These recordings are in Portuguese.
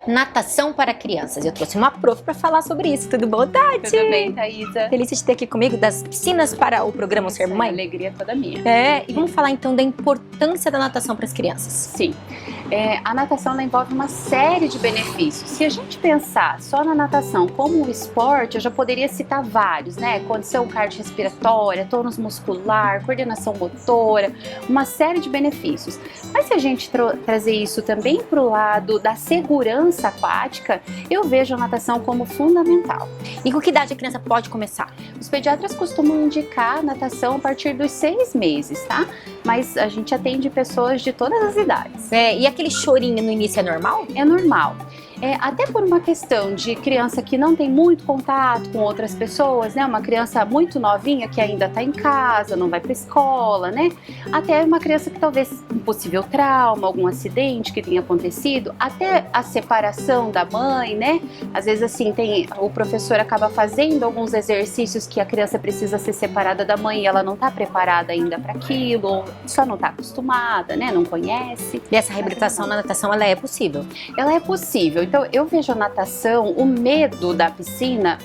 natação para crianças. Eu trouxe uma prof para falar sobre isso. Tudo bom, Tati? Tudo bem, Thaisa? Delícia de ter aqui comigo das piscinas para o programa Ser Mãe. Alegria toda minha. E vamos falar então da importância da natação para as crianças. Sim. A natação ela envolve uma série de benefícios. Se a gente pensar só na natação como um esporte, eu já poderia citar vários, né? Condição cardiorrespiratória, tônus muscular, coordenação motora, uma série de benefícios. Mas se a gente trazer isso também para o lado da segurança aquática, eu vejo a natação como fundamental. E com que idade a criança pode começar? Os pediatras costumam indicar natação a partir dos 6 meses, tá? Mas a gente atende pessoas de todas as idades. E aquele chorinho no início é normal? É normal. Até por uma questão de criança que não tem muito contato com outras pessoas, né? Uma criança muito novinha que ainda está em casa, não vai para escola, né? Até uma criança que talvez um possível trauma, algum acidente que tenha acontecido, até a separação da mãe, né? Às vezes assim, o professor acaba fazendo alguns exercícios que a criança precisa ser separada da mãe e ela não está preparada ainda para aquilo, ou só não está acostumada, né? Não conhece. E essa reabilitação na natação, ela é possível? Ela é possível. Então, eu vejo a natação, o medo da piscina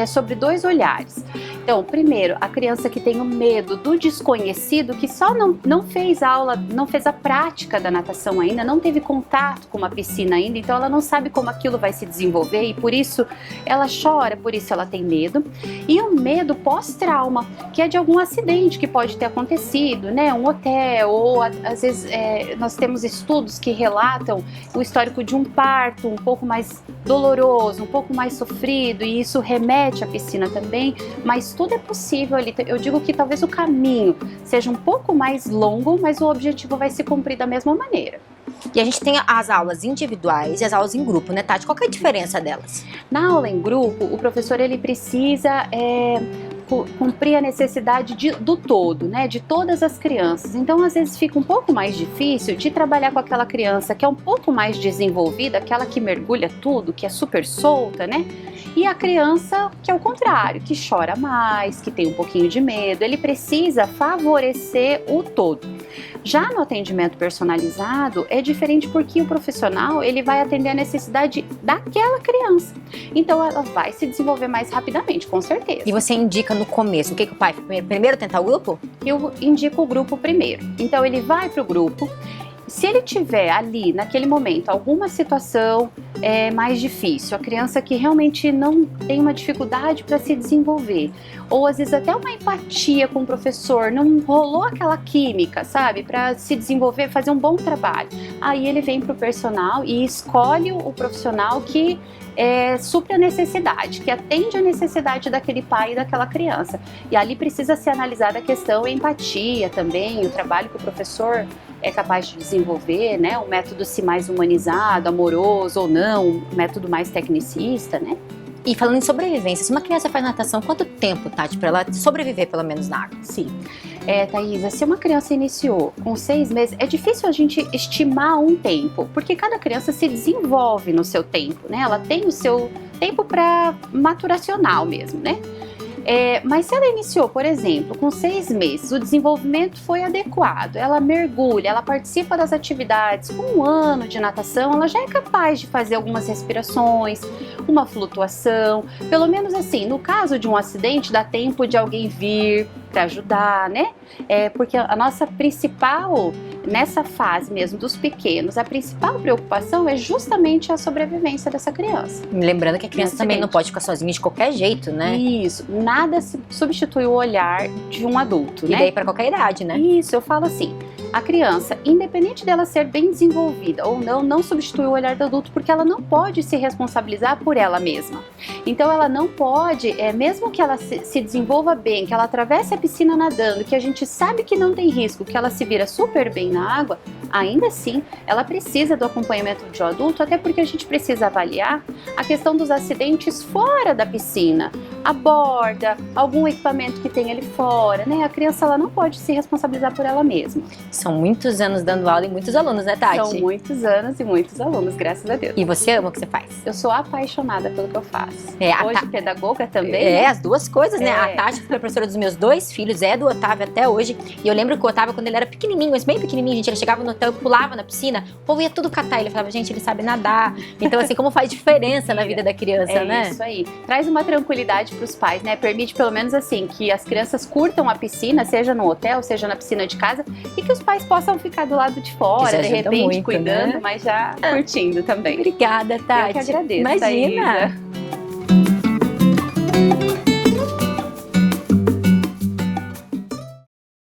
sobre 2 olhares. Então, primeiro, a criança que tem o medo do desconhecido, que só não fez aula, não fez a prática da natação ainda, não teve contato com uma piscina ainda, então ela não sabe como aquilo vai se desenvolver e por isso ela chora, por isso ela tem medo. E o medo pós-trauma, que é de algum acidente que pode ter acontecido, né? Um hotel, ou às vezes nós temos estudos que relatam o histórico de um parto um pouco mais doloroso, um pouco mais sofrido, e isso remete à piscina também, mas tudo é possível ali. Eu digo que talvez o caminho seja um pouco mais longo, mas o objetivo vai se cumprir da mesma maneira. E a gente tem as aulas individuais e as aulas em grupo, né, Tati? Qual que é a diferença delas? Na aula em grupo, o professor ele precisa cumprir a necessidade do todo, né, de todas as crianças. Então, às vezes fica um pouco mais difícil de trabalhar com aquela criança que é um pouco mais desenvolvida, aquela que mergulha tudo, que é super solta, né? E a criança que é o contrário, que chora mais, que tem um pouquinho de medo. Ele precisa favorecer o todo. Já no atendimento personalizado é diferente porque o profissional ele vai atender a necessidade daquela criança. Então ela vai se desenvolver mais rapidamente, com certeza. E você indica no começo, o que o pai primeiro tentar o grupo? Eu indico o grupo primeiro. Então ele vai para o grupo. Se ele tiver ali, naquele momento, alguma situação mais difícil, a criança que realmente não tem uma dificuldade para se desenvolver, ou às vezes até uma empatia com o professor, não rolou aquela química, sabe, para se desenvolver, fazer um bom trabalho, aí ele vem para o personal e escolhe o profissional que supre a necessidade, que atende a necessidade daquele pai e daquela criança. E ali precisa ser analisada a questão empatia também, o trabalho que o professor é capaz de desenvolver, né? Um método se mais humanizado, amoroso ou não, um método mais tecnicista, né? E falando em sobrevivência, se uma criança faz natação, quanto tempo, Tati, para ela sobreviver pelo menos na água? Sim. Thaisa, se uma criança iniciou com 6 meses, é difícil a gente estimar um tempo, porque cada criança se desenvolve no seu tempo, né? Ela tem o seu tempo para maturacional mesmo, né? Mas se ela iniciou, por exemplo, com 6 meses, o desenvolvimento foi adequado, ela mergulha, ela participa das atividades, com 1 ano de natação, ela já é capaz de fazer algumas respirações, uma flutuação, pelo menos assim, no caso de um acidente, dá tempo de alguém vir para ajudar, né? Porque a nossa principal, nessa fase mesmo dos pequenos, a principal preocupação é justamente a sobrevivência dessa criança. Lembrando que a criança também não pode ficar sozinha de qualquer jeito, né? Isso, nada substitui o olhar de um adulto, né? E daí para qualquer idade, né? Isso, eu falo assim, a criança, independente dela ser bem desenvolvida ou não substitui o olhar do adulto, porque ela não pode se responsabilizar por ela mesma. Então ela não pode, mesmo que ela se desenvolva bem, que ela atravesse a piscina nadando, que a gente sabe que não tem risco, que ela se vira super bem na água, ainda assim ela precisa do acompanhamento de um adulto, até porque a gente precisa avaliar a questão dos acidentes fora da piscina, a borda, algum equipamento que tem ali fora, né? A criança, ela não pode se responsabilizar por ela mesma. São muitos anos dando aula e muitos alunos, né, Tati? São muitos anos e muitos alunos, graças a Deus. E você ama o que você faz? Eu sou apaixonada pelo que eu faço. É, Hoje, pedagoga também. É, né? as duas coisas, né? É. A Tati foi professora dos meus 2 filhos, é do Otávio até hoje. E eu lembro que o Otávio, quando ele era pequenininho, mas bem pequenininho, gente, ele chegava no hotel e pulava na piscina, o povo ia tudo catar ele. Falava, gente, ele sabe nadar. Então, assim, como faz diferença na vida da criança, né? É isso aí. Traz uma tranquilidade para os pais, né? Permite, pelo menos assim, que as crianças curtam a piscina, seja no hotel, seja na piscina de casa, e que os pais possam ficar do lado de fora, Isso de ajuda repente, muito, cuidando, né? mas já curtindo também. Obrigada, Tati. Eu que agradeço, Imagina. Thaisa.